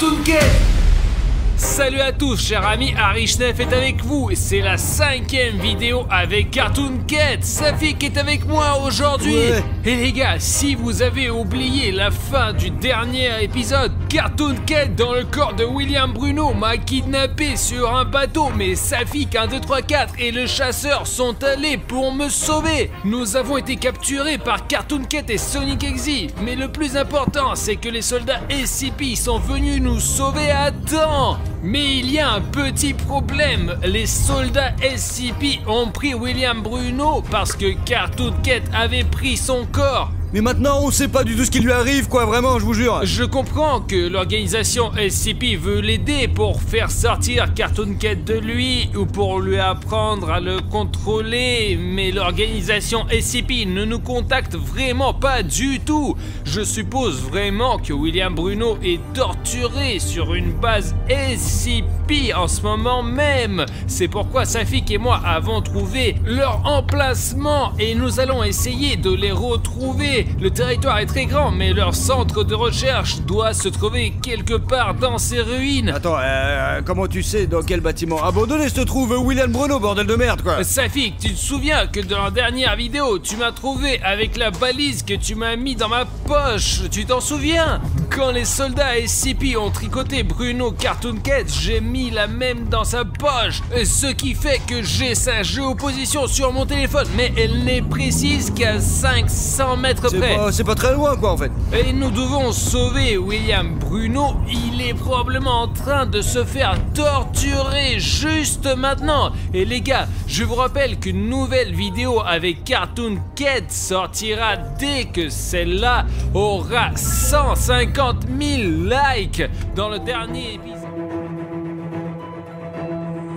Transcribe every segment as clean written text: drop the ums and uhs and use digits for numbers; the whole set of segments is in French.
Cartoon Cat. Salut à tous, chers amis, Arichnef est avec vous et c'est la 5e vidéo avec Cartoon Cat. Safik est avec moi aujourd'hui. Ouais. Et les gars, si vous avez oublié la fin du dernier épisode, Cartoon Cat dans le corps de William Bruno m'a kidnappé sur un bateau, mais Safik 1, 2, 3, 4 et le chasseur sont allés pour me sauver. Nous avons été capturés par Cartoon Cat et Sonic Exe, mais le plus important c'est que les soldats SCP sont venus nous sauver à temps. Mais il y a un petit problème, les soldats SCP ont pris William Bruno parce que Cartoon Cat avait pris son corps. Mais maintenant on sait pas du tout ce qui lui arrive quoi, vraiment, je vous jure. Je comprends que l'organisation SCP veut l'aider pour faire sortir Cartoon Cat de lui ou pour lui apprendre à le contrôler, mais l'organisation SCP ne nous contacte vraiment pas du tout. Je suppose vraiment que William Bruno est torturé sur une base SCP en ce moment même. C'est pourquoi Safik et moi avons trouvé leur emplacement et nous allons essayer de les retrouver. Le territoire est très grand, mais leur centre de recherche doit se trouver quelque part dans ces ruines. Attends, comment tu sais dans quel bâtiment abandonné se trouve William Bruno, bordel de merde quoi. Safik, tu te souviens que dans la dernière vidéo, tu m'as trouvé avec la balise que tu m'as mis dans ma poche. Tu t'en souviens? Quand les soldats SCP ont tricoté Bruno Cartoon Cat, j'ai mis la même dans sa poche. Ce qui fait que j'ai sa géoposition sur mon téléphone, mais elle n'est précise qu'à 500 mètres près. C'est pas très loin quoi en fait. Et nous devons sauver William Bruno. Il est probablement en train de se faire torturer juste maintenant. Et les gars, je vous rappelle qu'une nouvelle vidéo avec Cartoon Cat sortira dès que celle-là aura 150 000 likes dans le dernier épisode.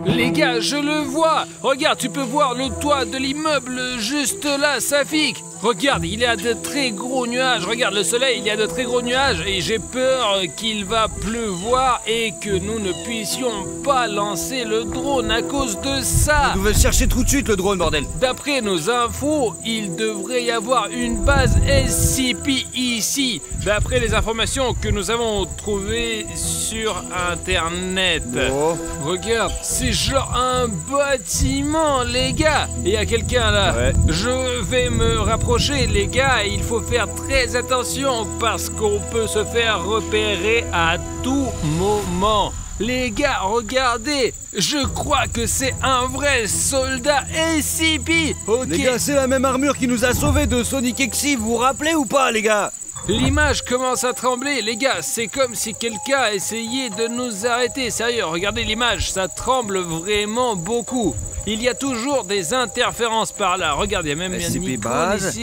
Les gars, je le vois. Regarde, tu peux voir le toit de l'immeuble juste là, Safik. Regarde, il y a de très gros nuages. Regarde le soleil, il y a de très gros nuages. Et j'ai peur qu'il va pleuvoir et que nous ne puissions pas lancer le drone à cause de ça. Vous devez le chercher tout de suite le drone, bordel. D'après nos infos, il devrait y avoir une base SCP ici. D'après les informations que nous avons trouvées sur Internet. Oh. Regarde, c'est genre un bâtiment, les gars. Il y a quelqu'un là. Ouais. Je vais me rapprocher, les gars. Il faut faire très attention parce qu'on peut se faire repérer à tout moment. Les gars, regardez. Je crois que c'est un vrai soldat SCP. Ok. Les gars, c'est la même armure qui nous a sauvés de Sonic Exe, vous vous rappelez ou pas les gars? L'image commence à trembler, les gars, c'est comme si quelqu'un a essayé de nous arrêter. Sérieux, regardez l'image, ça tremble vraiment beaucoup. Il y a toujours des interférences par là. Regarde, il y a même une SCP icône base.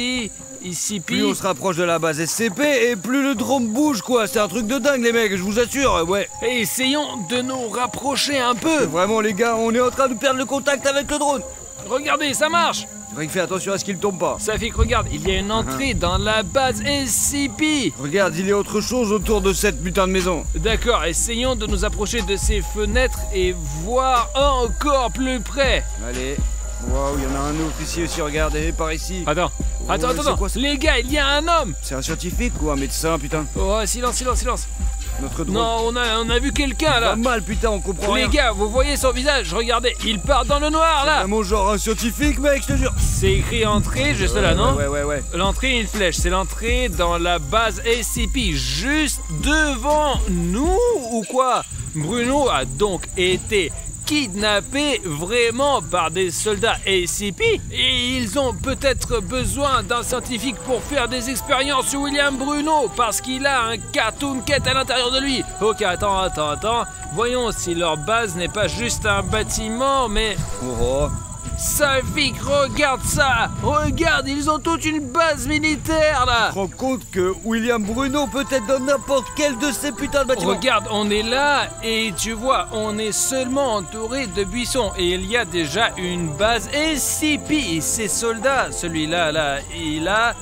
ici, Plus on se rapproche de la base SCP et plus le drone bouge quoi, c'est un truc de dingue les mecs, je vous assure, ouais. Et essayons de nous rapprocher un peu. Vraiment les gars, on est en train de perdre le contact avec le drone. Regardez, ça marche. Il fait attention à ce qu'il tombe pas. Safik, regarde, il y a une entrée dans la base SCP. Regarde, il y a autre chose autour de cette putain de maison. D'accord, essayons de nous approcher de ces fenêtres et voir encore plus près. Allez. Waouh, il y en a un autre ici aussi, regardez, par ici. Attends. c'est quoi, ça? Les gars, il y a un homme. C'est un scientifique ou un médecin, putain? Oh, silence. Notre drone. Non, on a vu quelqu'un là. Pas mal, putain, on comprend Les rien. gars, vous voyez son visage, regardez, il part dans le noir là. Vraiment genre un scientifique, mec, je te jure. C'est écrit entrée juste là, non? Ouais. L'entrée, une flèche, c'est l'entrée dans la base SCP, juste devant nous ou quoi? Bruno a donc été kidnappé vraiment par des soldats SCP et ils ont peut-être besoin d'un scientifique pour faire des expériences sur William Bruno parce qu'il a un Cartoon Cat à l'intérieur de lui. Ok, attends. Voyons si leur base n'est pas juste un bâtiment, mais... Oh. Safik, regarde ça! Regarde, ils ont toute une base militaire là! Tu te rends compte que William Bruno peut être dans n'importe quel de ces putains de bâtiments? Regarde, on est là et tu vois, on est seulement entouré de buissons et il y a déjà une base SCP. Et ces soldats, celui-là,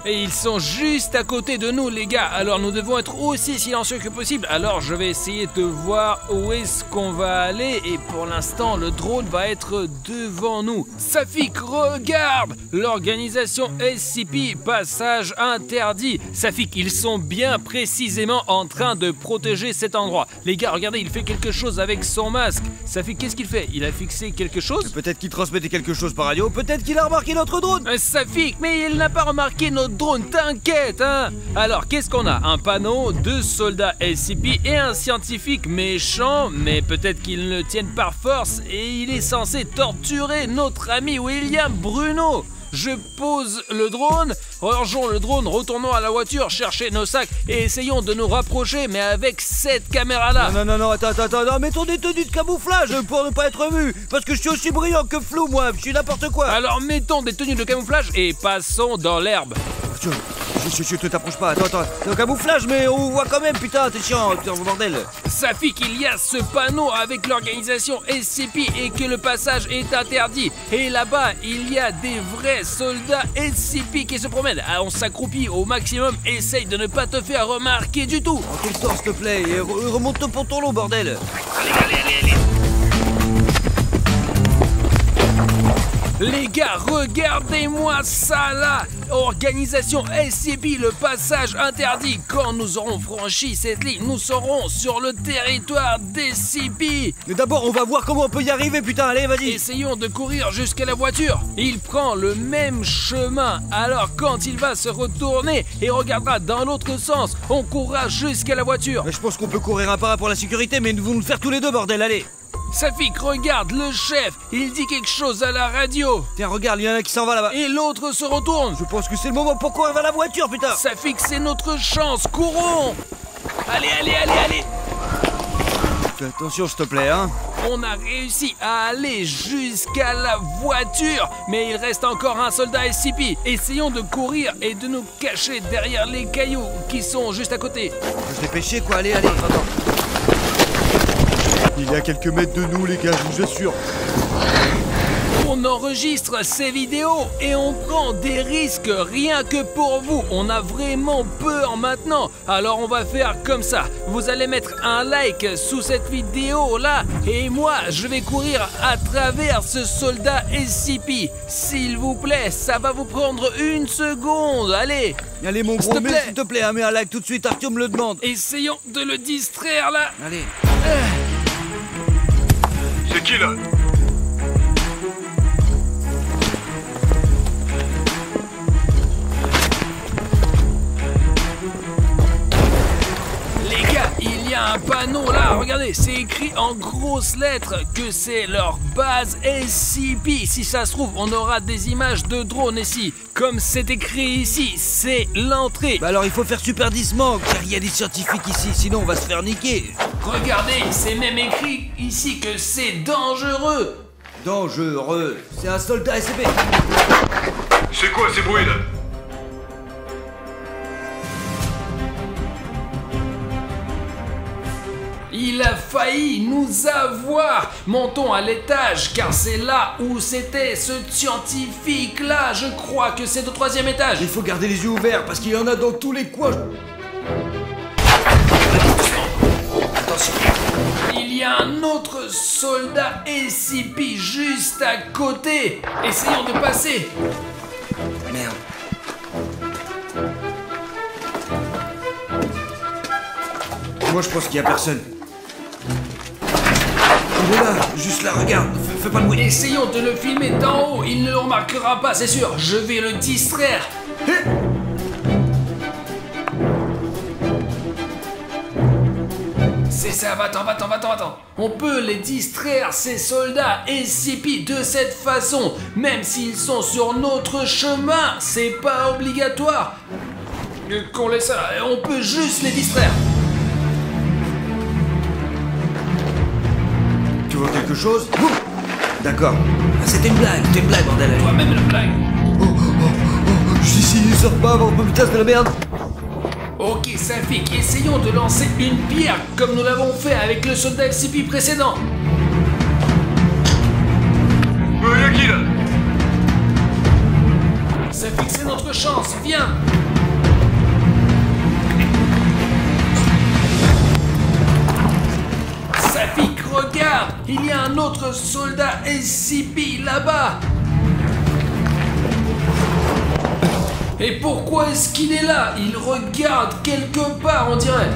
et ils sont juste à côté de nous, les gars. Alors nous devons être aussi silencieux que possible. Alors je vais essayer de voir où est-ce qu'on va aller et pour l'instant, le drone va être devant nous. Safik, regarde! L'organisation SCP, passage interdit. Safik, ils sont bien précisément en train de protéger cet endroit. Les gars, regardez, il fait quelque chose avec son masque. Safik, qu'est-ce qu'il fait? Il a fixé quelque chose? Peut-être qu'il transmettait quelque chose par radio, peut-être qu'il a remarqué notre drone. Safik, mais il n'a pas remarqué notre drone, t'inquiète, hein? Alors, qu'est-ce qu'on a? Un panneau, 2 soldats SCP et un scientifique méchant, mais peut-être qu'ils ne le tiennent par force et il est censé torturer notre ami William Bruno. Je pose le drone, rangeons le drone, retournons à la voiture, chercher nos sacs et essayons de nous rapprocher, mais avec cette caméra-là. Non, attends, non, mettons des tenues de camouflage pour ne pas être vu, parce que je suis aussi brillant que flou, moi, je suis n'importe quoi. Alors mettons des tenues de camouflage et passons dans l'herbe. Je te t'approche pas, attends, c'est un camouflage, mais on voit quand même, putain, t'es chiant, putain, bordel. Safik, il y a ce panneau avec l'organisation SCP et que le passage est interdit. Et là-bas, il y a des vrais soldats SCP qui se promènent. Ah, on s'accroupit au maximum, essaye de ne pas te faire remarquer du tout. En quel sort, s'il te plaît, et remonte ton pantalon, bordel. Allez. Les gars, regardez-moi ça là! Organisation SCP, le passage interdit. Quand nous aurons franchi cette ligne, nous serons sur le territoire d'SCP. Mais d'abord, on va voir comment on peut y arriver, putain, allez, vas-y. Essayons de courir jusqu'à la voiture. Il prend le même chemin. Alors quand il va se retourner et regardera dans l'autre sens, on courra jusqu'à la voiture. Mais je pense qu'on peut courir un par un pour la sécurité, mais nous voulons le faire tous les deux, bordel, allez. Safik, regarde, le chef, il dit quelque chose à la radio. Tiens, regarde, il y en a un qui s'en va là-bas. Et l'autre se retourne. Je pense que c'est le moment pour courir vers la voiture, putain. Safik, c'est notre chance, courons. Allez. Fais attention, s'il te plaît, hein. On a réussi à aller jusqu'à la voiture, mais il reste encore un soldat SCP. Essayons de courir et de nous cacher derrière les cailloux qui sont juste à côté. Faut se dépêcher, quoi, allez, attends. Il est à quelques mètres de nous, les gars, je vous assure. On enregistre ces vidéos et on prend des risques rien que pour vous. On a vraiment peur maintenant. Alors on va faire comme ça. Vous allez mettre un like sous cette vidéo là et moi je vais courir à travers ce soldat SCP. S'il vous plaît, ça va vous prendre 1 seconde. Allez mon gros, s'il te plaît, mets un like tout de suite, Arthur me le demande. Essayons de le distraire là. Allez. C'est qui là? Les gars, il y a un panneau là, regardez, c'est écrit en grosses lettres que c'est leur base SCP. Si ça se trouve, on aura des images de drones ici. Comme c'est écrit ici, c'est l'entrée. Bah alors il faut faire super doucement, car il y a des scientifiques ici, sinon on va se faire niquer. Regardez, c'est même écrit ici que c'est dangereux. Dangereux. C'est un soldat SCP. C'est quoi ces bruits là? Il a failli nous avoir. Montons à l'étage, car c'est là où c'était ce scientifique là. Je crois que c'est au 3e étage. Il faut garder les yeux ouverts, parce qu'il y en a dans tous les coins. Attention. Il y a un autre soldat SCP juste à côté. Essayons de passer. Merde. Moi je pense qu'il y a personne. Il est là, juste là, regarde, fais pas de bruit. Essayons de le filmer d'en haut, il ne le remarquera pas, c'est sûr. Je vais le distraire. C'est ça, va-t'en. On peut les distraire, ces soldats SCP, de cette façon. Même s'ils sont sur notre chemin, c'est pas obligatoire qu'on laisse ça, on peut juste les distraire. Tu vois quelque chose? D'accord. Ah, c'était une blague, bordel. Toi-même la blague. Je suis ici, sors pas, putain, c'est de la merde. Ok, Safik, essayons de lancer une pierre comme nous l'avons fait avec le soldat SCP précédent. Y'a qui là? Safik, c'est notre chance, viens. Safik, regarde, il y a un autre soldat SCP là-bas. Et pourquoi est-ce qu'il est là? Il regarde quelque part, on dirait.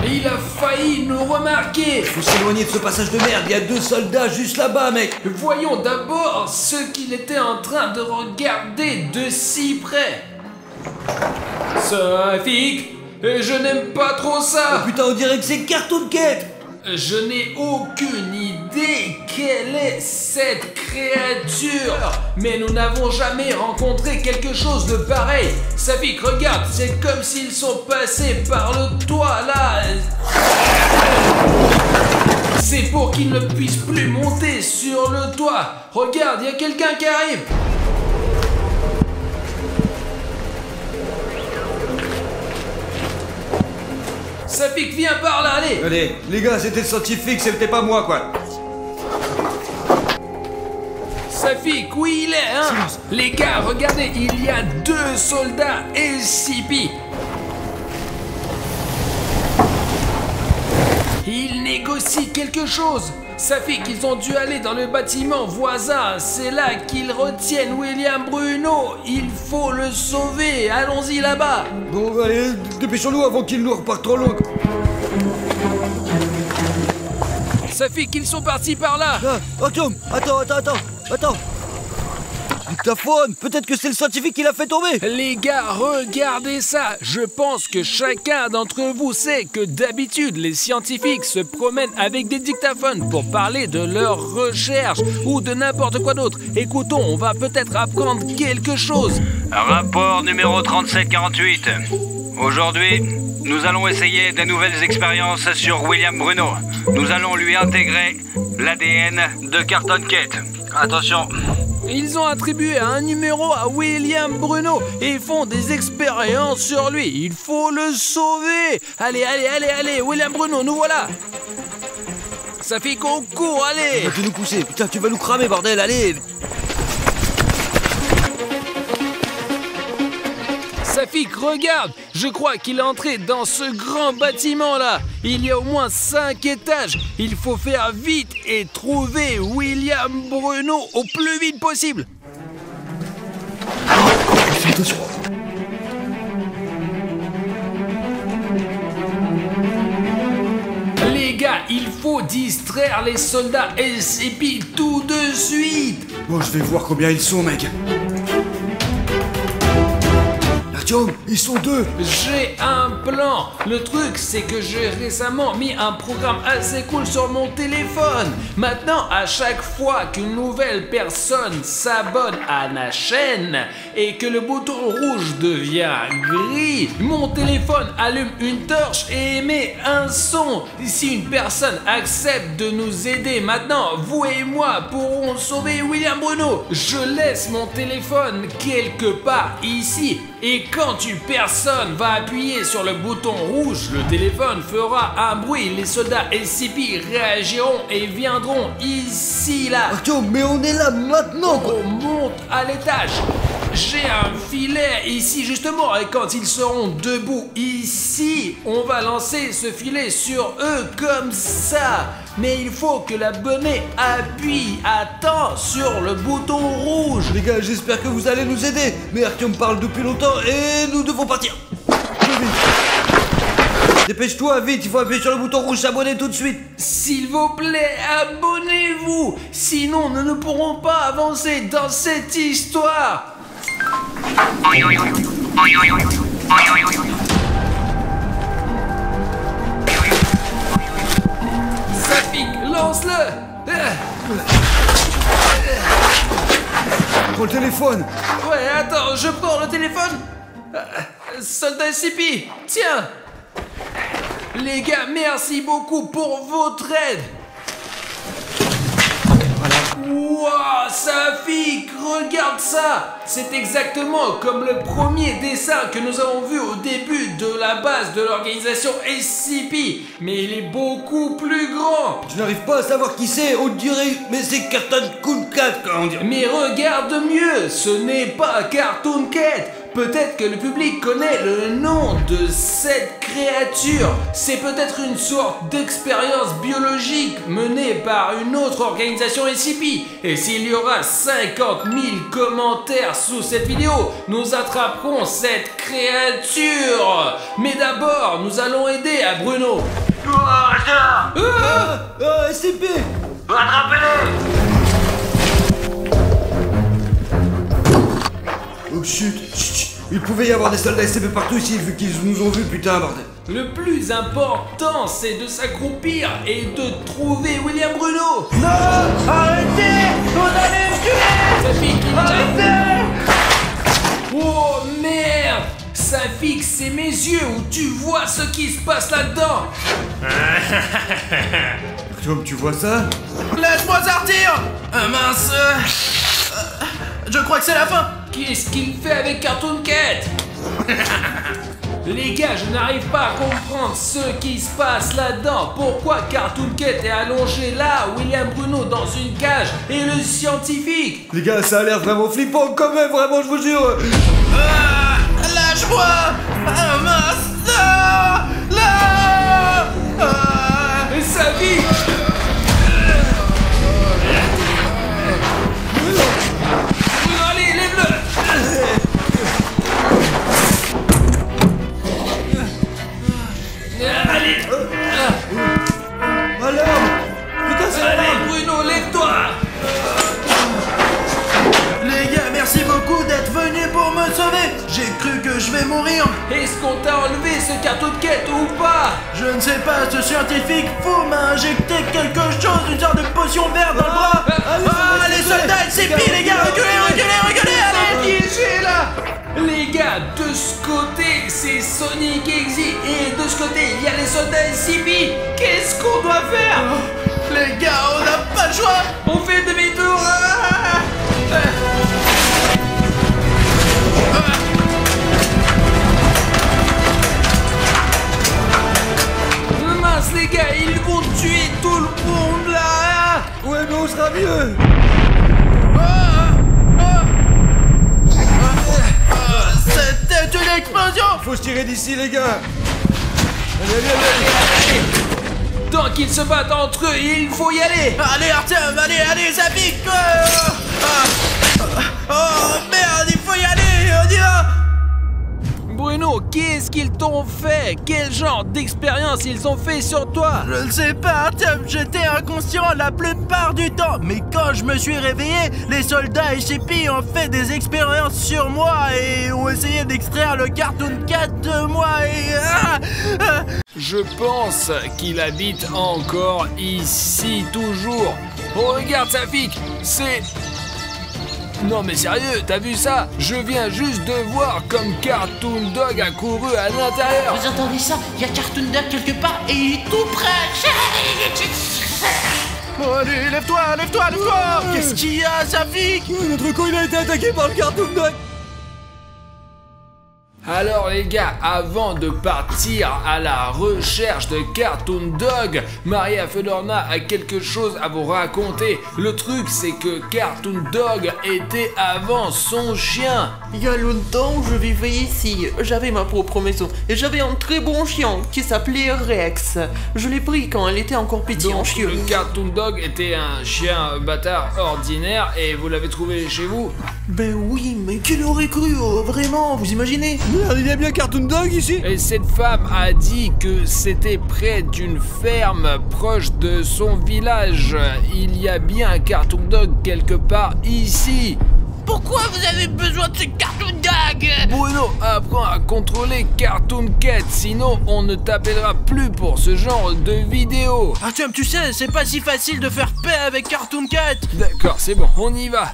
Et il a failli nous remarquer. Faut s'éloigner de ce passage de merde, il y a 2 soldats juste là-bas, mec. Voyons d'abord ce qu'il était en train de regarder de si près. Safik, je n'aime pas trop ça. Oh putain, on dirait que c'est Cartoon Cat. Je n'ai aucune idée quelle est cette créature. Mais nous n'avons jamais rencontré quelque chose de pareil. Safik, regarde, c'est comme s'ils sont passés par le toit là. C'est pour qu'ils ne puissent plus monter sur le toit. Regarde, il y a quelqu'un qui arrive. Safik, viens par là, allez. Allez, les gars, c'était le scientifique, c'était pas moi, quoi. Safik, oui il est, hein. Silence. Les gars, regardez, il y a 2 soldats SCP. Ils négocient quelque chose. Safik, ils ont dû aller dans le bâtiment voisin. C'est là qu'ils retiennent William Bruno. Il faut le sauver. Allons-y là-bas. Bon, allez, dépêchons-nous avant qu'il nous reparte trop loin. Safik, ils sont partis par là. Ah, Artyom, attends. Dictaphone, peut-être que c'est le scientifique qui l'a fait tomber. Les gars, regardez ça. Je pense que chacun d'entre vous sait que d'habitude, les scientifiques se promènent avec des dictaphones pour parler de leurs recherches ou de n'importe quoi d'autre. Écoutons, on va peut-être apprendre quelque chose. Rapport numéro 3748. Aujourd'hui, nous allons essayer de nouvelles expériences sur William Bruno. Nous allons lui intégrer l'ADN de Cartoon Cat. Attention. Ils ont attribué un numéro à William Bruno et font des expériences sur lui. Il faut le sauver. Allez, William Bruno, nous voilà. Ça fait qu'on court, allez. Tu vas nous pousser, putain, tu vas nous cramer, bordel, allez. Safik, regarde, je crois qu'il est entré dans ce grand bâtiment là. Il y a au moins 5 étages. Il faut faire vite et trouver William Bruno au plus vite possible. Fais attention. Les gars, il faut distraire les soldats SCP tout de suite. Bon, je vais voir combien ils sont, mec. Artyom, ils sont 2. J'ai un plan. Le truc, c'est que j'ai récemment mis un programme assez cool sur mon téléphone. Maintenant, à chaque fois qu'une nouvelle personne s'abonne à ma chaîne et que le bouton rouge devient gris, mon téléphone allume une torche et émet un son. Si une personne accepte de nous aider maintenant, vous et moi pourrons sauver William Bruno. Je laisse mon téléphone quelque part ici. Et quand une personne va appuyer sur le bouton rouge, le téléphone fera un bruit. Les soldats SCP réagiront et viendront ici, là. Artyom, mais on est là maintenant, quoi. On monte à l'étage. J'ai un filet ici justement et quand ils seront debout ici, on va lancer ce filet sur eux comme ça. Mais il faut que l'abonné appuie à temps sur le bouton rouge. Les gars, j'espère que vous allez nous aider. Mais Artyom parle depuis longtemps et nous devons partir. Plus vite. Dépêche-toi, vite, il faut appuyer sur le bouton rouge, s'abonner tout de suite. S'il vous plaît, abonnez-vous. Sinon, nous ne pourrons pas avancer dans cette histoire. Safik, lance-le. Prends le téléphone. Ouais, attends, je prends le téléphone. Soldat SCP, tiens. Les gars, merci beaucoup pour votre aide. Wouah, Safik, regarde ça. C'est exactement comme le premier dessin que nous avons vu au début de la base de l'organisation SCP. Mais il est beaucoup plus grand. Je n'arrive pas à savoir qui c'est, on dirait, mais c'est Cartoon Cat, comment dire. Mais regarde mieux, ce n'est pas Cartoon Cat. Peut-être que le public connaît le nom de cette créature. C'est peut-être une sorte d'expérience biologique menée par une autre organisation SCP. Et s'il y aura 50 000 commentaires sous cette vidéo, nous attraperons cette créature. Mais d'abord, nous allons aider à Bruno. Restez là. SCP. Attrapez-les. Oh chut, chut. Il pouvait y avoir des soldats SCP partout ici vu qu'ils nous ont vus, putain, bordel. Le plus important, c'est de s'accroupir et de trouver William Bruno. Non, arrêtez. Vous allez me tuer. Ça fixe, Arrêtez. oh merde, ça fixe, c'est mes yeux où tu vois ce qui se passe là-dedans. Artyom, tu vois ça? Laisse-moi sortir. Mince. Je crois que c'est la fin. Qu'est-ce qu'il fait avec Cartoon Cat? Les gars, je n'arrive pas à comprendre ce qui se passe là-dedans. Pourquoi Cartoon Cat est allongé là, William Bruno dans une cage et le scientifique? Les gars, ça a l'air vraiment flippant quand même, vraiment, je vous jure. Lâche-moi. Mince. Là. Et sa vie. Bruno, allez, lève-le. Allez. Alors, putain, c'est la Allez, merde. Bruno, lève-toi. Les gars, merci beaucoup d'être venus pour me sauver. J'ai cru que je vais mourir. Est-ce qu'on t'a enlevé ce Cartoon Cat ou pas? Je ne sais pas, ce scientifique fou m'a injecté quelque chose, une sorte de potion verte dans le bras. Les soldats SCP, les gars, reculez, allez. Piégé là. Les gars, de ce côté c'est Sonic Exy et de ce côté il y a les soldats SCP. Qu'est-ce qu'on doit faire? Les gars, on n'a pas le choix. On fait demi-tour. Mince les gars, ils vont tuer tout le monde là. Ouais, mais on sera mieux. C'était une explosion. Faut se tirer d'ici, les gars. Allez. Tant qu'ils se battent entre eux, il faut y aller. Allez Artyom, allez, ça pique. Oh merde, il faut y aller, on y va. Bruno, qu'est-ce qu'ils t'ont fait? Quel genre d'expérience ils ont fait sur toi? Je ne sais pas, Artyom, j'étais inconscient la plupart du temps. Mais quand je me suis réveillé, les soldats SCP ont fait des expériences sur moi et ont essayé d'extraire le Cartoon Cat de moi et... Je pense qu'il habite encore ici, toujours. Oh, regarde sa fique, c'est... Non mais sérieux, t'as vu ça? Je viens juste de voir comme Cartoon Dog a couru à l'intérieur. Vous entendez ça? Il y a Cartoon Dog quelque part et il est tout près. Bon allez, lève-toi. Qu'est-ce qu'il y a, sa fille? Notre con, il a été attaqué par le Cartoon Dog. Alors les gars, avant de partir à la recherche de Cartoon Dog, Maria Fedorna a quelque chose à vous raconter. Le truc c'est que Cartoon Dog était avant son chien. Il y a longtemps, je vivais ici. J'avais ma propre maison et j'avais un très bon chien qui s'appelait Rex. Je l'ai pris quand elle était encore petite en Donc chieux. le Cartoon Dog était un chien bâtard ordinaire et vous l'avez trouvé chez vous? Ben oui, mais qui l'aurait cru, vraiment, vous imaginez? Merde, il y a bien Cartoon Dog ici. Et cette femme a dit que c'était près d'une ferme proche de son village. Il y a bien un Cartoon Dog quelque part ici. Pourquoi vous avez besoin de ce Cartoon Dog? Bruno, apprends à contrôler Cartoon Cat, sinon on ne t'appellera plus pour ce genre de vidéo. Artyom, tu sais, c'est pas si facile de faire paix avec Cartoon Cat. D'accord, c'est bon, on y va.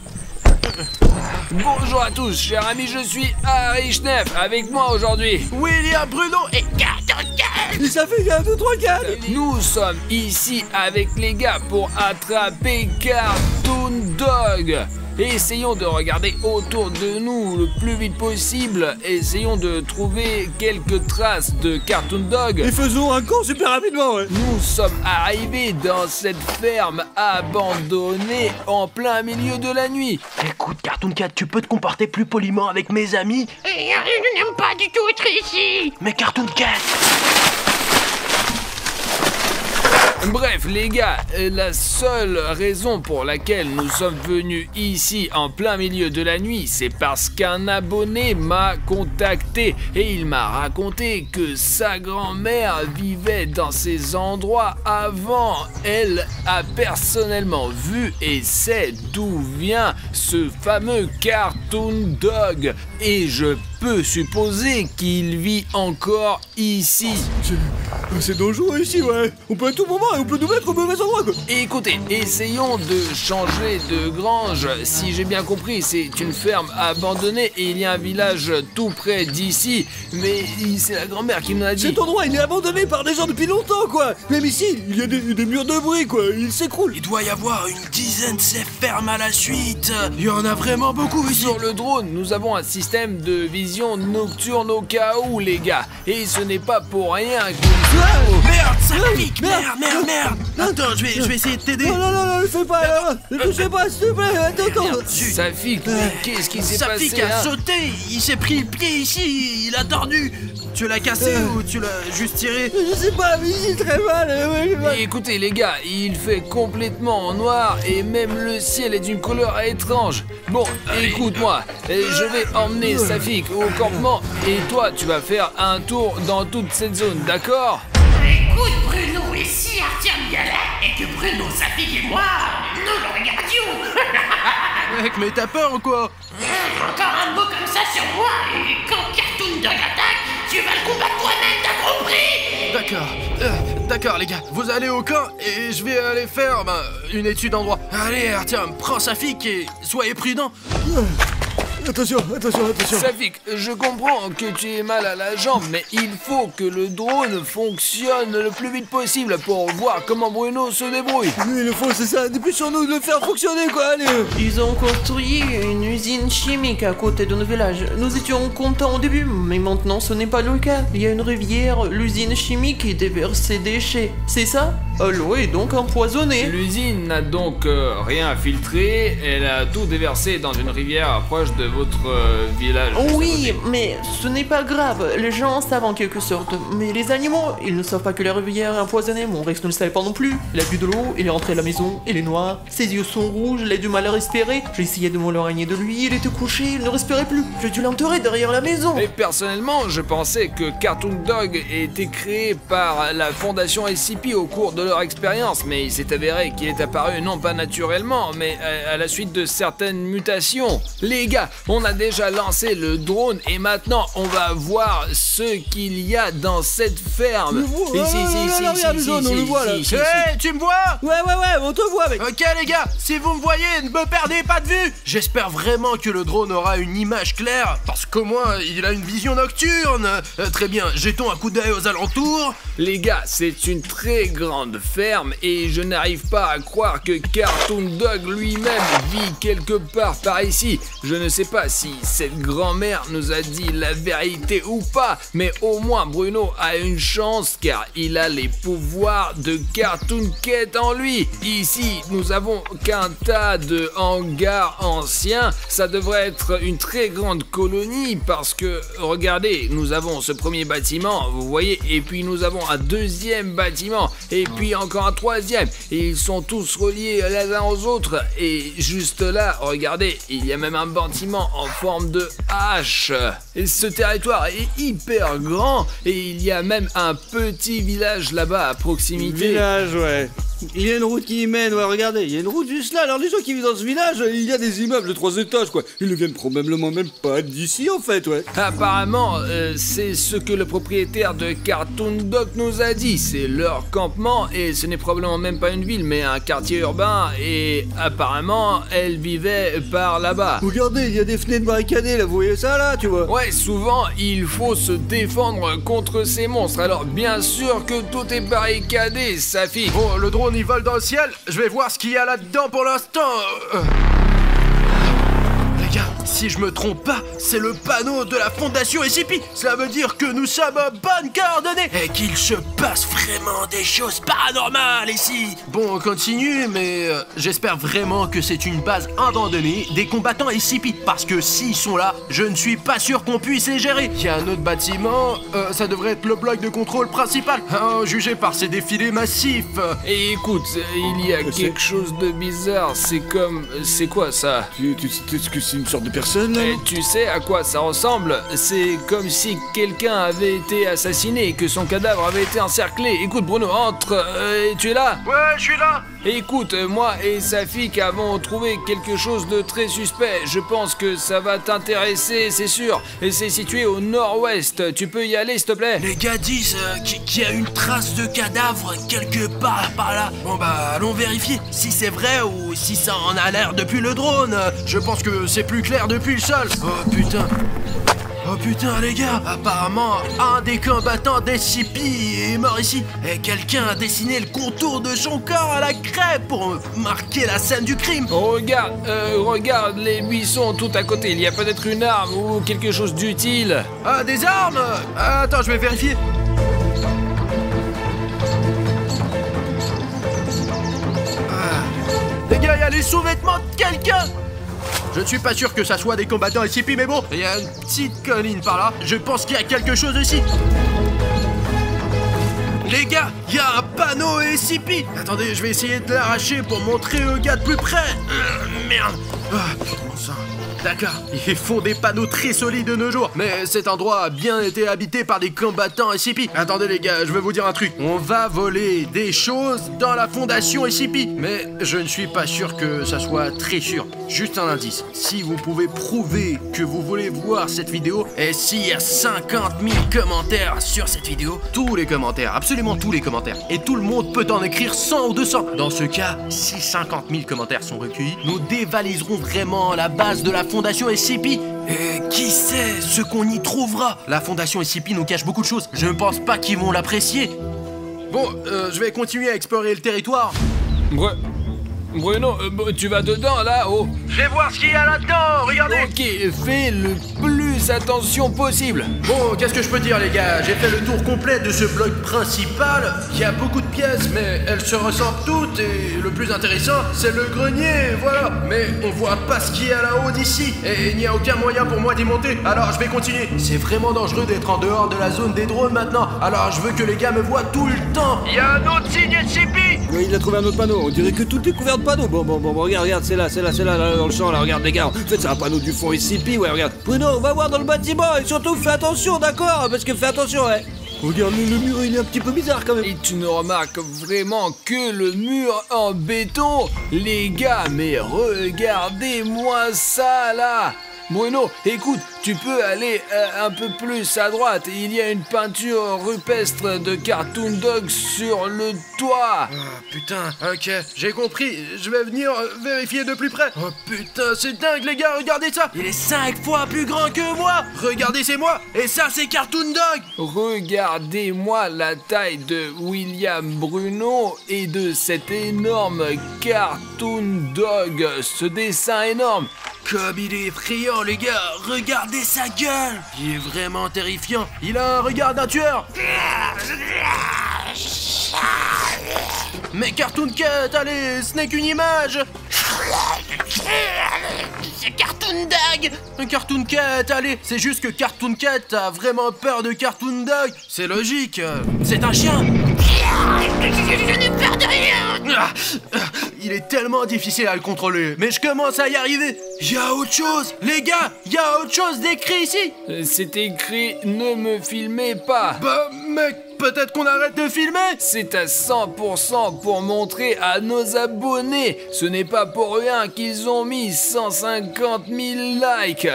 Bonjour à tous, chers amis, je suis Harry Schneff. Avec moi aujourd'hui, William Bruno et Cartoon Cat! Et ça fait 1, 2, 3, 4. nous sommes ici avec les gars pour attraper Cartoon Dog. et essayons de regarder autour de nous le plus vite possible. Essayons de trouver quelques traces de Cartoon Dog. Et faisons un camp super rapidement, ouais. Nous sommes arrivés dans cette ferme abandonnée en plein milieu de la nuit. Écoute, Cartoon Cat, tu peux te comporter plus poliment avec mes amis? Je n'aime pas du tout être ici. Mais Cartoon Cat! Bref, les gars, la seule raison pour laquelle nous sommes venus ici en plein milieu de la nuit, c'est parce qu'un abonné m'a contacté et il m'a raconté que sa grand-mère vivait dans ces endroits avant. Elle a personnellement vu et sait d'où vient ce fameux Cartoon Dog et je peux supposer qu'il vit encore ici. C'est dangereux ici, ouais. On peut à tout moment et on peut nous mettre au mauvais endroit, quoi. Écoutez, essayons de changer de grange. Si j'ai bien compris, c'est une ferme abandonnée et il y a un village tout près d'ici. Mais c'est la grand-mère qui me l'a dit. Cet endroit, il est abandonné par des gens depuis longtemps, quoi. Même ici, il y a des murs de briques, quoi. Il s'écroule. Il doit y avoir une dizaine de ces fermes à la suite. Il y en a vraiment beaucoup ici. Sur le drone, nous avons un système de vision nocturne au cas où, les gars. Et ce n'est pas pour rien que... Merde, ça pique. Merde. Attends, je vais essayer de t'aider. Non, ne fais pas. Ne touchez pas, s'il te plaît. Attends. Safik, qu'est-ce qui s'est passé? Safik a sauté. Il s'est pris le pied ici. Il a tordu. Tu l'as cassé ou tu l'as juste tiré? Je sais pas, mais j'ai très mal. Et écoutez les gars, il fait complètement noir et même le ciel est d'une couleur étrange. Bon, écoute-moi, je vais emmener Safik au campement et toi tu vas faire un tour dans toute cette zone, d'accord? Écoute Bruno, et si Artyom y allait et que Bruno, Safik et moi, nous le regardions? Mec, mais t'as peur ou quoi? Encore un mot comme ça sur moi et quand Cartoon Dog attaque, tu vas le combattre toi-même, t'as compris? D'accord les gars, vous allez au camp et je vais aller faire une étude en droit. Allez Artyom, prends Safik et soyez prudent. Attention. Safik, je comprends que tu aies mal à la jambe, mais il faut que le drone fonctionne le plus vite possible pour voir comment Bruno se débrouille. Oui, le fond, c'est ça. Dépêchons-nous de le faire fonctionner, quoi. Allez. Ils ont construit une usine chimique à côté de nos villages. Nous étions contents au début, mais maintenant ce n'est pas le cas. Il y a une rivière, l'usine chimique qui déverse ses déchets. C'est ça? L'eau est donc empoisonnée. L'usine n'a donc rien filtré, elle a tout déversé dans une rivière proche de votre village. Oui, mais ce n'est pas grave. Les gens savent en quelque sorte. Mais les animaux, ils ne savent pas que la rivière est empoisonnée. Mon Rex ne le savait pas non plus. Il a bu de l'eau, il est rentré à la maison, il est noir. Ses yeux sont rouges, il a du mal à respirer. J'ai essayé de m'éloigner de lui, il était couché, il ne respirait plus. J'ai dû l'enterrer derrière la maison. Et personnellement, je pensais que Cartoon Dog était créé par la fondation SCP au cours de leur expérience, mais il s'est avéré qu'il est apparu non pas naturellement, mais à la suite de certaines mutations. Les gars, on a déjà lancé le drone et maintenant on va voir ce qu'il y a dans cette ferme. On le voit là. Hey, tu me vois? Ouais, on te voit, mec. Ok les gars, si vous me voyez, ne me perdez pas de vue. J'espère vraiment que le drone aura une image claire, parce qu'au moins il a une vision nocturne. Très bien, jetons un coup d'œil aux alentours. Les gars, c'est une très grande ferme et je n'arrive pas à croire que Cartoon Dog lui-même vit quelque part par ici. Je ne sais pas si cette grand-mère nous a dit la vérité ou pas, mais au moins Bruno a une chance car il a les pouvoirs de Cartoon Cat en lui. Ici, nous avons qu'un tas de hangars anciens. Ça devrait être une très grande colonie parce que, regardez, nous avons ce premier bâtiment, vous voyez, et puis nous avons un deuxième bâtiment, et puis encore un troisième, et ils sont tous reliés les uns aux autres, et juste là, regardez, il y a même un bâtiment en forme de hache. Et ce territoire est hyper grand, et il y a même un petit village là-bas à proximité. Village, ouais. Il y a une route qui y mène, ouais, regardez, il y a une route juste là. Alors les gens qui vivent dans ce village, il y a des immeubles de 3 étages, quoi. Ils ne viennent probablement même pas d'ici, en fait, ouais. Apparemment, c'est ce que le propriétaire de Cartoon Dog nous a dit. C'est leur campement et ce n'est probablement même pas une ville, mais un quartier urbain. Et apparemment, elle vivait par là-bas. Regardez, il y a des fenêtres barricadées, là, vous voyez ça, là, tu vois. Ouais, souvent, il faut se défendre contre ces monstres. Alors, bien sûr que tout est barricadé, Safik. Bon, le drone il vole dans le ciel, je vais voir ce qu'il y a là-dedans pour l'instant. Si je me trompe pas, c'est le panneau de la fondation SCP. Cela veut dire que nous sommes bonnes coordonnées et qu'il se passe vraiment des choses paranormales ici. Bon, on continue, mais j'espère vraiment que c'est une base abandonnée des combattants SCP. Parce que s'ils sont là, je ne suis pas sûr qu'on puisse les gérer. Il y a un autre bâtiment, ça devrait être le bloc de contrôle principal. Jugé par ces défilés massifs. Et écoute, il y a quelque chose de bizarre, c'est comme... C'est quoi ça? Est-ce que c'est une sorte de personne là? Et tu sais à quoi ça ressemble? C'est comme si quelqu'un avait été assassiné et que son cadavre avait été encerclé. Écoute Bruno, entre, tu es là? Ouais, je suis là. Écoute, moi et Safik avons trouvé quelque chose de très suspect. Je pense que ça va t'intéresser, c'est sûr. Et c'est situé au nord-ouest. Tu peux y aller, s'il te plaît? Les gars disent qu'il y a une trace de cadavre quelque part par là. Bon bah, allons vérifier si c'est vrai ou si ça en a l'air depuis le drone. Je pense que c'est plus clair depuis le sol. Oh putain. Oh putain les gars, apparemment un des combattants d'SCP est mort ici. Et quelqu'un a dessiné le contour de son corps à la craie pour marquer la scène du crime. Regarde les buissons tout à côté. Il y a peut-être une arme ou quelque chose d'utile. Ah, des armes? Attends, je vais vérifier. Les gars, il y a les sous-vêtements de quelqu'un. Je ne suis pas sûr que ça soit des combattants SCP, mais bon, il y a une petite colline par là. Je pense qu'il y a quelque chose ici. Les gars, il y a un panneau SCP. Attendez, je vais essayer de l'arracher pour montrer aux gars de plus près. Merde. Bon sang. D'accord, ils font des panneaux très solides de nos jours. Mais cet endroit a bien été habité par des combattants SCP. Attendez les gars, je vais vous dire un truc. On va voler des choses dans la fondation SCP. Mais je ne suis pas sûr que ça soit très sûr. Juste un indice. Si vous pouvez prouver que vous voulez voir cette vidéo, et s'il y a 50 000 commentaires sur cette vidéo, tous les commentaires, absolument tous les commentaires, et tout le monde peut en écrire 100 ou 200. Dans ce cas, si 50 000 commentaires sont recueillis, nous dévaliserons vraiment la base de la fondation SCP. Et qui sait ce qu'on y trouvera? La fondation SCP nous cache beaucoup de choses. Je ne pense pas qu'ils vont l'apprécier. Bon, je vais continuer à explorer le territoire. Bruno, tu vas dedans là, oh? Je vais voir ce qu'il y a là-dedans, regardez. Ok, fais le plus attention possible. Bon, qu'est-ce que je peux dire les gars? J'ai fait le tour complet de ce bloc principal. Il y a beaucoup de pièces, mais elles se ressemblent toutes. Et le plus intéressant, c'est le grenier, voilà. Mais on voit pas ce qu'il y a là-haut d'ici. Et il n'y a aucun moyen pour moi d'y monter. Alors je vais continuer. C'est vraiment dangereux d'être en dehors de la zone des drones maintenant. Alors je veux que les gars me voient tout le temps. Il y a un autre signe SCP. Il a trouvé un autre panneau, on dirait que tout est couvert de panneaux. Bon, regarde, c'est là, dans le champ, là, regarde les gars. En fait, c'est un panneau du fond SCP, ouais, regarde. Bruno, on va voir dans le bâtiment, et surtout, fais attention, d'accord? Parce que fais attention, ouais. Regarde, le mur, il est un petit peu bizarre, quand même. Et tu ne remarques vraiment que le mur en béton? Les gars, mais regardez-moi ça, là. Bruno, écoute, tu peux aller un peu plus à droite. Il y a une peinture rupestre de Cartoon Dog sur le toit. Oh putain, ok, j'ai compris. Je vais venir vérifier de plus près. Oh putain, c'est dingue les gars, regardez ça. Il est 5 fois plus grand que moi. Regardez, c'est moi. Et ça, c'est Cartoon Dog. Regardez-moi la taille de William Bruno et de cet énorme Cartoon Dog. Ce dessin énorme. Comme il est effrayant les gars, regardez sa gueule. Il est vraiment terrifiant. Il a un regard d'un tueur. Mais Cartoon Cat, allez, ce n'est qu'une image. C'est Cartoon Dog. Un Cartoon Cat, allez, c'est juste que Cartoon Cat a vraiment peur de Cartoon Dog. C'est logique, c'est un chien. Je n'ai peur de rien. Il est tellement difficile à le contrôler, mais je commence à y arriver. Il y a autre chose, les gars, il y a autre chose d'écrit ici. C'est écrit « Ne me filmez pas ». Bah mec, peut-être qu'on arrête de filmer. C'est à 100% pour montrer à nos abonnés. Ce n'est pas pour rien qu'ils ont mis 150 000 likes.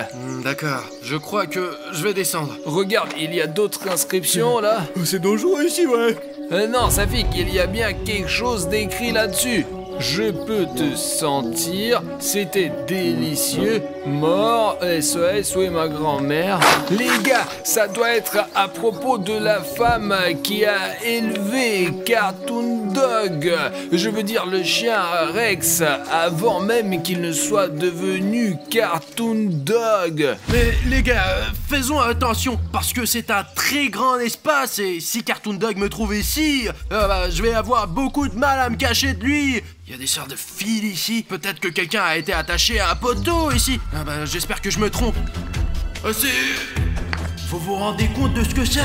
D'accord, je crois que je vais descendre. Regarde, il y a d'autres inscriptions là. C'est dangereux ici, ouais. Non, Safik, il y a bien quelque chose d'écrit là-dessus. Je peux te sentir, c'était délicieux, mort, SOS, où est ma grand-mère? Les gars, ça doit être à propos de la femme qui a élevé Cartoon Dog. Je veux dire le chien Rex, avant même qu'il ne soit devenu Cartoon Dog. Mais les gars, faisons attention, parce que c'est un très grand espace, et si Cartoon Dog me trouve ici, je vais avoir beaucoup de mal à me cacher de lui. Il y a des sortes de fils ici, peut-être que quelqu'un a été attaché à un poteau ici. J'espère que je me trompe. Vous vous rendez compte de ce que c'est?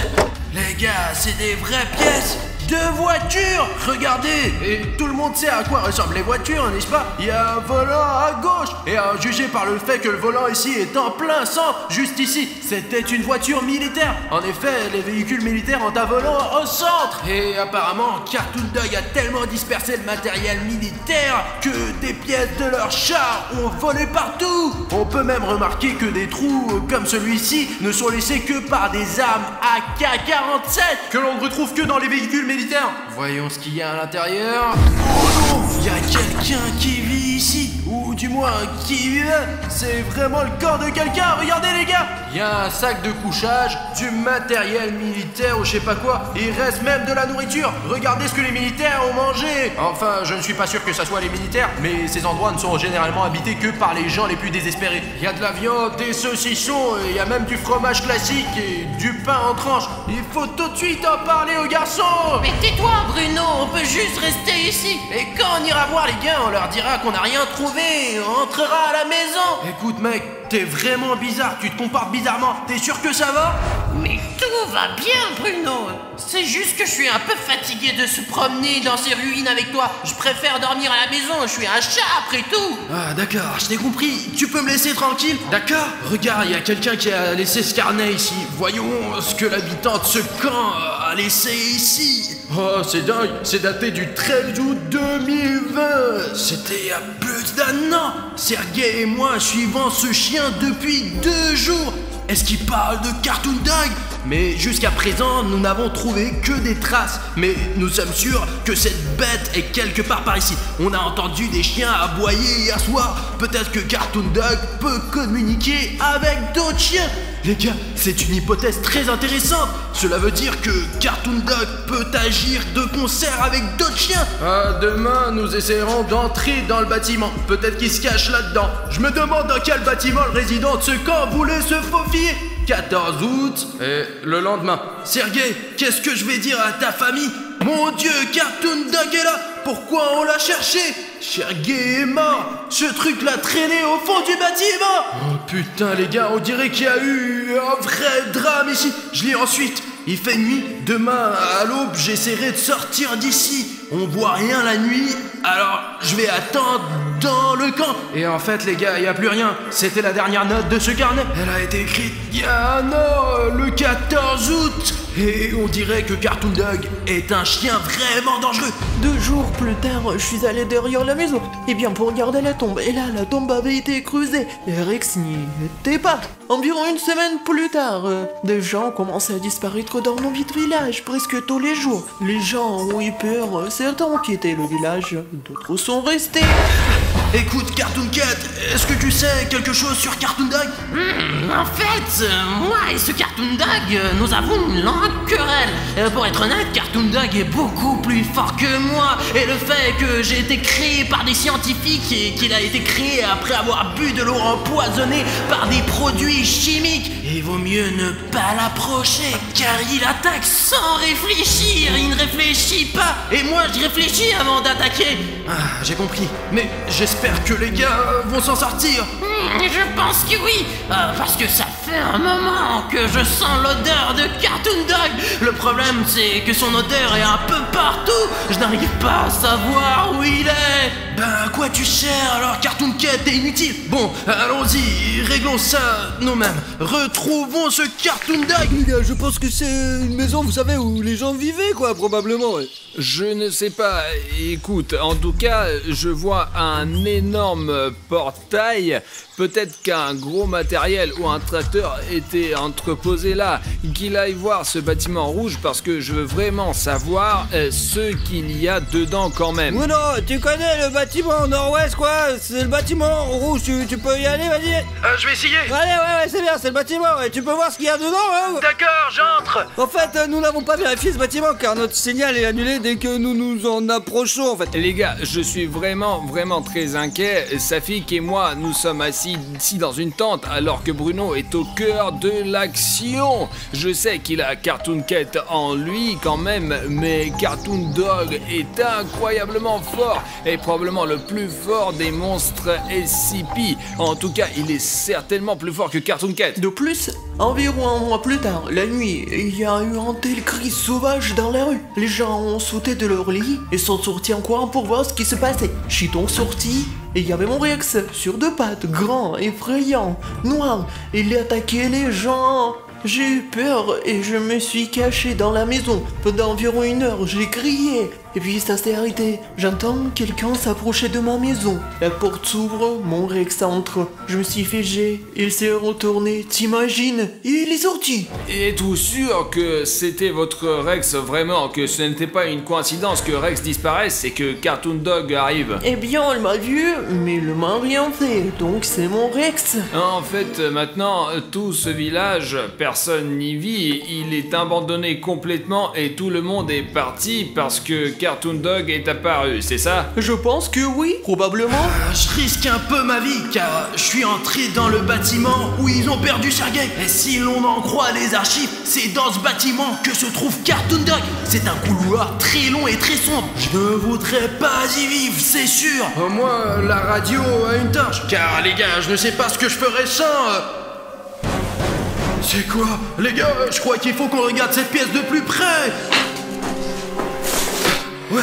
Les gars, c'est des vraies pièces de voitures. Regardez, et tout le monde sait à quoi ressemblent les voitures, n'est-ce pas? Il y a un volant à gauche, et à juger par le fait que le volant ici est en plein centre, juste ici, c'était une voiture militaire. En effet, les véhicules militaires ont un volant au centre. Et apparemment, Cartoon Dog a tellement dispersé le matériel militaire que des pièces de leur char ont volé partout. On peut même remarquer que des trous comme celui-ci ne sont laissés que par des armes AK-47 que l'on ne retrouve que dans les véhicules militaires. Voyons ce qu'il y a à l'intérieur. Oh non, il y a quelqu'un qui vit ici, ou du moins qui vivait. C'est vraiment le corps de quelqu'un. Regardez les gars, il y a un sac de couchage, du matériel militaire ou je sais pas quoi. Il reste même de la nourriture. Regardez ce que les militaires ont mangé. Enfin, je ne suis pas sûr que ça soit les militaires, mais ces endroits ne sont généralement habités que par les gens les plus désespérés. Il y a de la viande, des saucissons, il y a même du fromage classique et du pain en tranches. Il faut tout de suite en parler aux garçons. Mais tais-toi, Bruno, on peut juste rester ici. Et quand on ira voir les gars, on leur dira qu'on n'a rien trouvé, on entrera à la maison. Écoute mec, t'es vraiment bizarre, tu te comportes bizarrement, t'es sûr que ça va? Mais tout va bien, Bruno. C'est juste que je suis un peu fatigué de se promener dans ces ruines avec toi. Je préfère dormir à la maison, je suis un chat après tout. Ah d'accord, je t'ai compris, tu peux me laisser tranquille, d'accord? Regarde, il y a quelqu'un qui a laissé ce carnet ici. Voyons ce que l'habitant de ce camp a laissé ici. Oh, c'est dingue, c'est daté du 13 août 2020. C'était il y a plus d'un an. Sergei et moi suivons ce chien depuis 2 jours. Est-ce qu'il parle de Cartoon Dog? Mais jusqu'à présent, nous n'avons trouvé que des traces. Mais nous sommes sûrs que cette bête est quelque part par ici. On a entendu des chiens aboyer hier soir. Peut-être que Cartoon Dog peut communiquer avec d'autres chiens. Les gars, c'est une hypothèse très intéressante. Cela veut dire que Cartoon Dog peut agir de concert avec d'autres chiens. Demain, nous essaierons d'entrer dans le bâtiment. Peut-être qu'il se cache là-dedans. Je me demande dans quel bâtiment le résident de ce camp voulait se faufiler. 14 août, et le lendemain. Sergei, qu'est-ce que je vais dire à ta famille? Mon Dieu, Cartoon Dog est là. Pourquoi on l'a cherché? Sergei est mort. Ce truc l'a traîné au fond du bâtiment. Oh putain les gars, on dirait qu'il y a eu un vrai drame ici. Je lis ensuite. Il fait nuit. Demain à l'aube, j'essaierai de sortir d'ici. On voit rien la nuit, alors je vais attendre dans le camp. Et en fait les gars, il n'y a plus rien. C'était la dernière note de ce carnet. Elle a été écrite il y a un an, le 14 août. Et on dirait que Cartoon Dog est un chien vraiment dangereux. 2 jours plus tard, je suis allé derrière la maison. Et bien pour regarder la tombe. Et là, la tombe avait été creusée. Et Rex n'y était pas. Environ 1 semaine plus tard, des gens commencent à disparaître dans mon village presque tous les jours. Les gens ont eu peur. Certains ont quitté le village, d'autres sont restés. Écoute, Cartoon Cat, est-ce que tu sais quelque chose sur Cartoon Dog? En fait, moi et ce Cartoon Dog, nous avons une longue querelle. Pour être honnête, Cartoon Dog est beaucoup plus fort que moi. Et le fait que j'ai été créé par des scientifiques et qu'il a été créé après avoir bu de l'eau empoisonnée par des produits chimiques, il vaut mieux ne pas l'approcher, car il attaque sans réfléchir. Il ne réfléchit pas. Et moi, je réfléchis avant d'attaquer. Ah, j'ai compris. Mais j'espère que les gars vont s'en sortir. Je pense que oui, parce que ça fait un moment que je sens l'odeur de Cartoon Dog. Le problème, c'est que son odeur est un peu partout. Je n'arrive pas à savoir où il est. Ben à quoi tu sers alors, Cartoon Cat, t'es inutile. Bon, allons-y, réglons ça nous-mêmes. Retrouvons ce Cartoon Dog. Les gars, je pense que c'est une maison, vous savez, où les gens vivaient, quoi, probablement. Ouais. Je ne sais pas, écoute, en tout cas, je vois un énorme portail. Peut-être qu'un gros matériel ou un tracteur était entreposé là. Qu'il aille voir ce bâtiment rouge parce que je veux vraiment savoir ce qu'il y a dedans quand même. Bruno, tu connais le bâtiment nord-ouest, quoi? C'est le bâtiment rouge, tu peux y aller, vas-y. Je vais essayer. Allez, ouais, c'est bien, c'est le bâtiment, et tu peux voir ce qu'il y a dedans, hein. D'accord, j'entre. En fait, nous n'avons pas vérifié ce bâtiment car notre signal est annulé dès que nous nous en approchons, en fait. Les gars, je suis vraiment très inquiet. Safik et moi, nous sommes assis ici dans une tente alors que Bruno est au cœur de l'action. Je sais qu'il a Cartoon Cat en lui quand même, mais Cartoon Dog est incroyablement fort et probablement le plus fort des monstres SCP. En tout cas, il est certainement plus fort que Cartoon Cat. De plus, environ un mois plus tard, la nuit, il y a eu un tel cri sauvage dans la rue. Les gens ont sauté de leur lit et sont sortis en courant pour voir ce qui se passait. Je suis donc sorti et il y avait mon Rex sur deux pattes, grand, effrayant, noir. Il attaquait les gens. J'ai eu peur et je me suis caché dans la maison. Pendant environ 1 heure, j'ai crié. Et puis ça s'est arrêté. J'entends quelqu'un s'approcher de ma maison. La porte s'ouvre, mon Rex entre. Je me suis figé, il s'est retourné, t'imagines? Il est sorti. Es-tu sûr que c'était votre Rex vraiment, que ce n'était pas une coïncidence que Rex disparaisse et que Cartoon Dog arrive? Eh bien, elle m'a vu, mais il m'a rien fait, donc c'est mon Rex. En fait, maintenant, tout ce village, personne n'y vit, il est abandonné complètement et tout le monde est parti parce que Cartoon Dog est apparu, c'est ça? Je pense que oui, probablement. Je risque un peu ma vie car je suis entré dans le bâtiment où ils ont perdu Sergei. Et si l'on en croit les archives, c'est dans ce bâtiment que se trouve Cartoon Dog. C'est un couloir très long et très sombre. Je ne voudrais pas y vivre, c'est sûr. Moi, la radio a une tâche. Car les gars, je ne sais pas ce que je ferais sans... C'est quoi? Les gars, je crois qu'il faut qu'on regarde cette pièce de plus près. Ouais,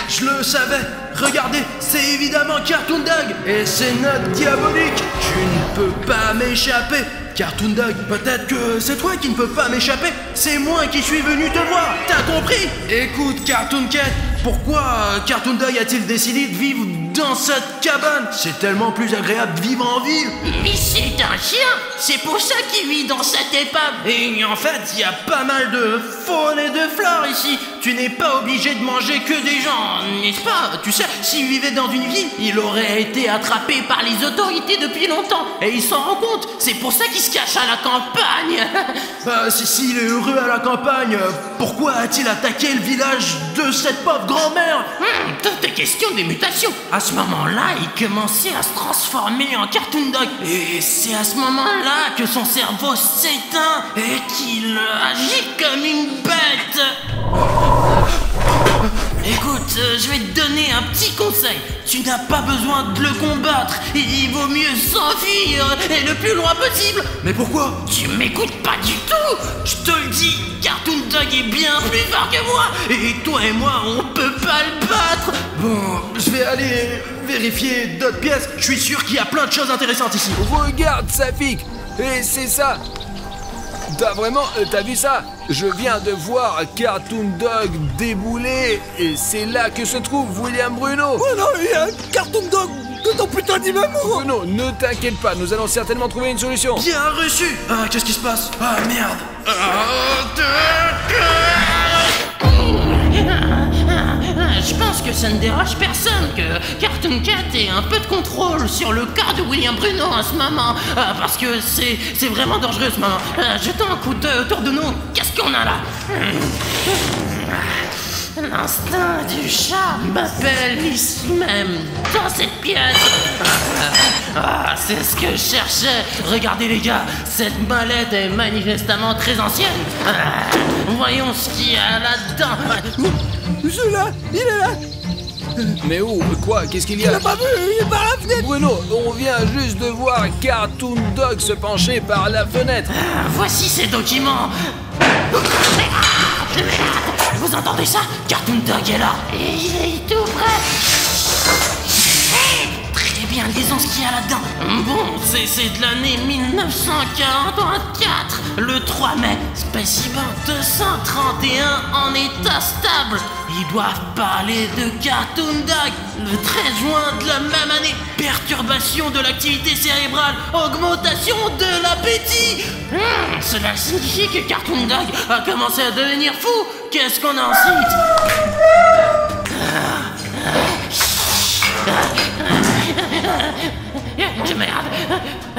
je le savais. Regardez, c'est évidemment Cartoon Dog. Et c'est notre diabolique. Je ne peux pas m'échapper. Cartoon Dog, peut-être que c'est toi qui ne peux pas m'échapper. C'est moi qui suis venu te voir. T'as compris? Écoute, Cartoon Cat, pourquoi Cartoon Dog a-t-il décidé de vivre dans cette cabane? C'est tellement plus agréable de vivre en ville. Mais c'est un chien. C'est pour ça qu'il vit dans cette épave. Et en fait, il y a pas mal de faune et de flore ici. Tu n'es pas obligé de manger que des gens, n'est-ce pas? Tu sais, s'il vivait dans une ville, il aurait été attrapé par les autorités depuis longtemps. Et il s'en rend compte. C'est pour ça qu'il se cache à la campagne. Bah, s'il est heureux à la campagne, pourquoi a-t-il attaqué le village de cette pauvre grand-mère? Toutes tes questions des mutations. À ce moment-là, il commençait à se transformer en Cartoon Dog. Et c'est à ce moment-là que son cerveau s'éteint et qu'il agit comme une bête. Écoute, je vais te donner un petit conseil. Tu n'as pas besoin de le combattre. Il vaut mieux s'enfuir et le plus loin possible. Mais pourquoi? Tu m'écoutes pas du tout. Je te le dis, Cartoon Dog est bien plus fort que moi. Et toi et moi, on peut pas le battre. Bon, je vais aller vérifier d'autres pièces. Je suis sûr qu'il y a plein de choses intéressantes ici. Regarde, Safik. Et c'est ça. T'as vu ça? Je viens de voir Cartoon Dog débouler et c'est là que se trouve William Bruno. Oh non, il y a un Cartoon Dog dedans, putain d'immeuble. Bruno, ne t'inquiète pas, nous allons certainement trouver une solution. Bien reçu. Ah, qu'est-ce qui se passe? Ah, merde. Je pense que ça ne dérange personne que Cartoon Cat ait un peu de contrôle sur le cas de William Bruno en ce moment. Parce que c'est vraiment dangereux ce moment. Jetons un coup d'œil autour de nous. Qu'est-ce qu'on a là? L'instinct du chat m'appelle ici même, dans cette pièce. C'est ce que je cherchais. Regardez les gars, cette mallette est manifestement très ancienne. Voyons ce qu'il y a là-dedans. Celui-là, il est là. Mais où? Quoi? Qu'est-ce qu'il y a? Tu l'as pas vu? Il est par la fenêtre. Bruno, on vient juste de voir Cartoon Dog se pencher par la fenêtre. Voici ces documents. Vous entendez ça? Cartoon Dog est là. Et il est tout près. bien, lisons ce qu'il y a là-dedans. Bon, c'est de l'année 1944. Le 3 mai, spécimen 231 en état stable. Ils doivent parler de Cartoon Dog. Le 13 juin de la même année, perturbation de l'activité cérébrale, augmentation de l'appétit. Cela signifie que Cartoon Dog a commencé à devenir fou. Qu'est-ce qu'on a ensuite? Merde,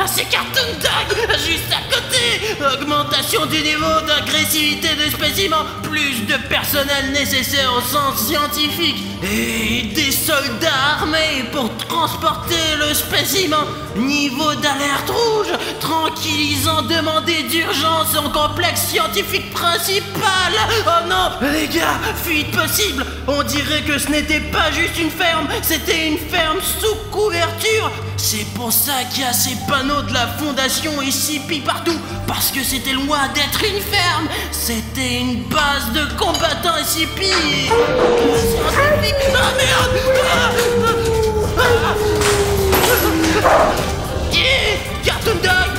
c'est Cartoon Dog, juste à côté. Augmentation du niveau d'agressivité de spécimens, plus de personnel nécessaire au sens scientifique et des soldats armés pour transporter le spécimen. Niveau d'alerte rouge, tranquillisant demandé d'urgence en complexe scientifique principal. Oh non, les gars, fuite possible. On dirait que ce n'était pas juste une ferme, c'était une ferme sous couverture. C'est pour ça qu'il y a ces panneaux de la fondation SCP partout, parce que c'était loin d'être une ferme, c'était une base de combattants SCP. Ah merde! Cartoon Dog!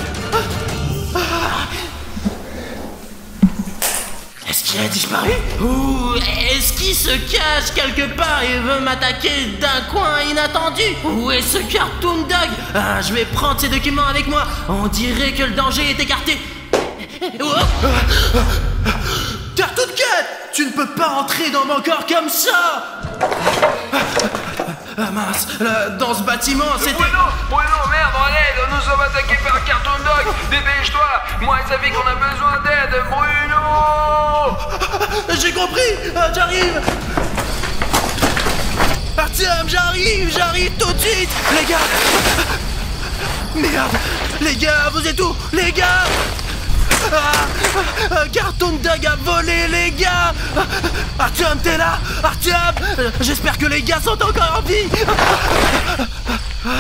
Est-ce qu'il a disparu? Ou est-ce qu'il se cache quelque part et veut m'attaquer d'un coin inattendu? Où est ce Cartoon Dog? Je vais prendre ces documents avec moi. On dirait que le danger est écarté. Cartoon Cat, tu ne peux pas entrer dans mon corps comme ça. Mince, là, dans ce bâtiment, c'était... Bruno, merde, en aide, nous sommes attaqués par Cartoon Dog. Dépêche-toi, moi et Safi qu'on a besoin d'aide, Bruno. J'ai compris, j'arrive. Artyom, j'arrive tout de suite. Les gars. Merde, les gars, vous êtes où? Les gars. Cartoon Dog a volé, les gars. Artyom, t'es là? Artyom, j'espère que les gars sont encore en vie.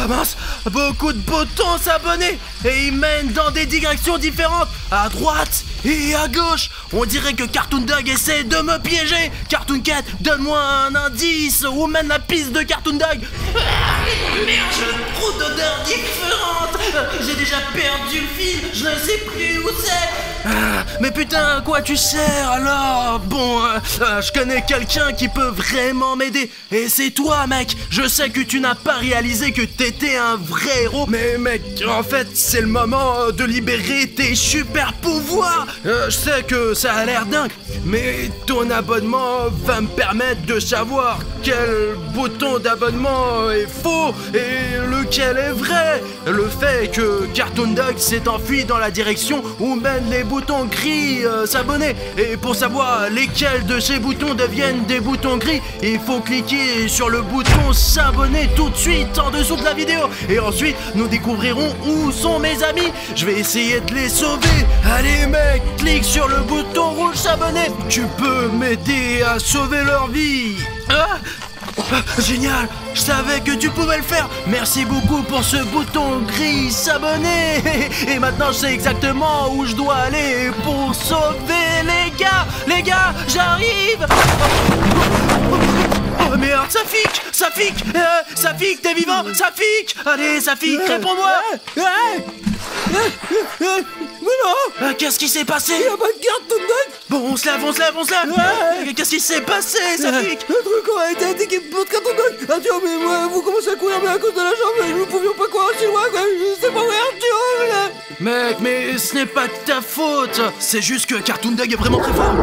Mince, beaucoup de boutons s'abonner et ils mènent dans des directions différentes, à droite et à gauche. On dirait que Cartoon Dog essaie de me piéger. Cartoon Cat, donne-moi un indice où mène la piste de Cartoon Dog. Merde, j'ai trop d'odeurs différentes. J'ai déjà perdu le fil, je ne sais plus où c'est. Mais putain, à quoi tu sers alors? Bon, je connais quelqu'un qui peut vraiment m'aider. Et c'est toi, mec. Je sais que tu n'as pas réalisé que t'étais un vrai héros. Mais mec, en fait, c'est le moment de libérer tes super pouvoirs. Je sais que ça a l'air dingue, mais ton abonnement va me permettre de savoir quel bouton d'abonnement est faux et lequel est vrai. Le fait que Cartoon Dog s'est enfui dans la direction où mènent les boutons gris s'abonner. Et pour savoir lesquels de ces boutons deviennent des boutons gris, il faut cliquer sur le bouton s'abonner tout de suite en dessous de la vidéo. Et ensuite, nous découvrirons où sont mes amis. Je vais essayer de les sauver. Allez mec, clique sur le bouton rouge s'abonner. Tu peux m'aider à sauver leur vie. Génial, je savais que tu pouvais le faire. Merci beaucoup pour ce bouton gris s'abonner. Et maintenant je sais exactement où je dois aller pour sauver les gars. Les gars, j'arrive. Oh merde, Safik, t'es vivant? Safik, allez Safik, réponds-moi. Mais non. Qu'est-ce qui s'est passé? Il n'y a pas de Cartoon Dog. Bon, on se lève. Qu'est-ce qui s'est passé, Safik? Le truc a été attaqué par Cartoon Dog. Artyom, mais vous commencez à courir, mais à cause de la jambe, nous ne pouvions pas courir si loin, quoi. C'est pas vrai, Artyom. Mec, mais ce n'est pas de ta faute. C'est juste que Cartoon Dog est vraiment très fort.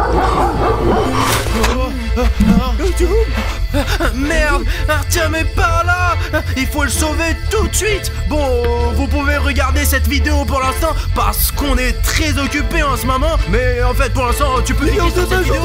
Merde, Artyom est par là. Il faut le sauver tout de suite. Bon, vous pouvez regarder cette vidéo pour l'instant parce qu'on est très occupé en ce moment. Mais en fait, pour l'instant, tu peux cliquer sur cette vidéo.